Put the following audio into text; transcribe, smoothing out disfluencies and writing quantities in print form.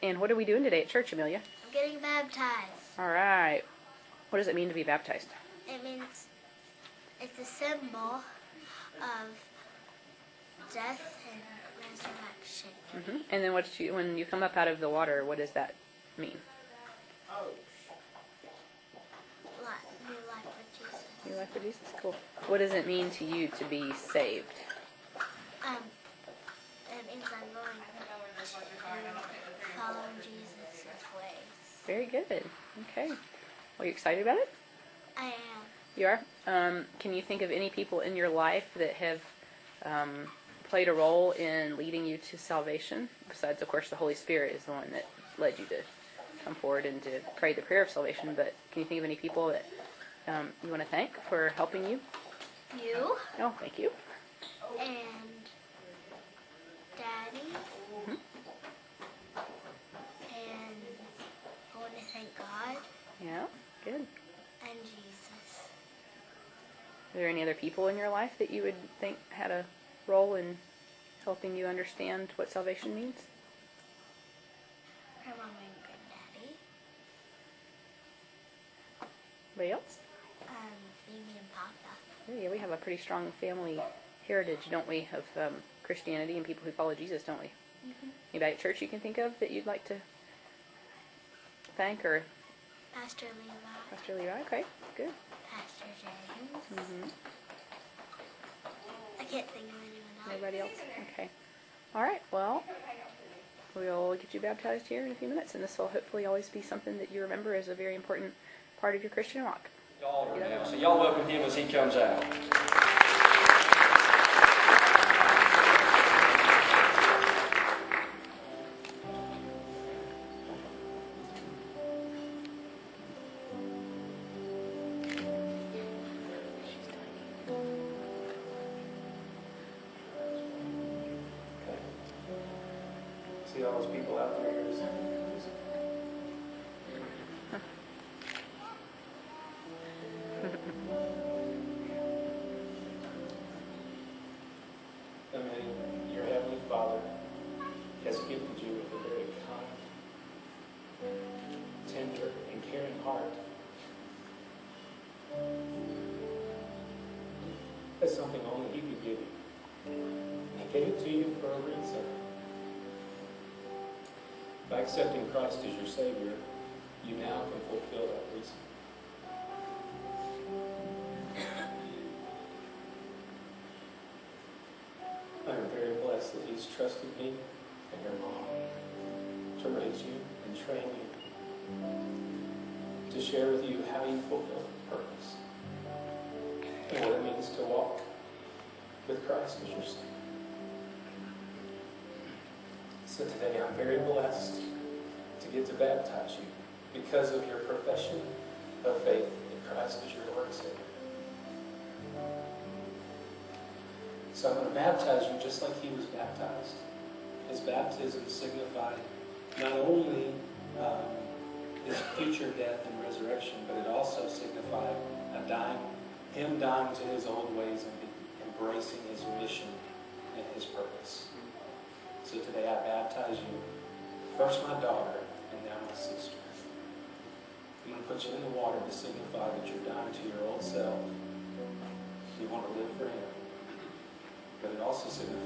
And what are we doing today at church, Amelia? I'm getting baptized. All right. What does it mean to be baptized? It means it's a symbol of death and resurrection. Mm-hmm. And then when you come up out of the water, what does that mean? New life with Jesus. New life with Jesus? Cool. What does it mean to you to be saved? It means I'm going to follow Jesus' ways. Very good. Okay. Are you excited about it? I am. You are? Can you think of any people in your life that have played a role in leading you to salvation? Besides, of course, the Holy Spirit is the one that led you to come forward and to pray the prayer of salvation. But can you think of any people that you want to thank for helping you? You. Oh, thank you. And Daddy. Mm-hmm. And I want to thank God. Yeah, good. And Jesus. Are there any other people in your life that you would think had a role in helping you understand what salvation means? My mom and granddaddy. Anybody else? Mimi and Papa. Yeah, we have a pretty strong family heritage, don't we, of Christianity and people who follow Jesus, don't we? Mm-hmm. Anybody at church you can think of that you'd like to thank or? Pastor Levi. Pastor Levi, okay, good. Pastor James. Mm-hmm. I can't think of anyone else. Anybody else? Okay. All right, well, we'll get you baptized here in a few minutes, and this will hopefully always be something that you remember as a very important part of your Christian walk. So y'all welcome him as he comes out. See all those people out there? I mean, your Heavenly Father has gifted you with a very kind, tender, and caring heart. That's something only He could give you. He gave it to you for a reason. By accepting Christ as your Savior, you now can fulfill that reason. I am very blessed that He's trusted me and your mom to raise you and train you, to share with you how you fulfill the purpose and what it means to walk with Christ as your Savior. So today I'm very blessed to get to baptize you because of your profession of faith in Christ as your Lord and Savior. So I'm going to baptize you just like He was baptized. His baptism signified not only His future death and resurrection, but it also signified Him dying to His old ways and embracing His mission and His purpose. So today I baptize you, first my daughter, and now my sister. I'm going to put you in the water to signify that you're dying to your old self. You want to live for Him. But it also signifies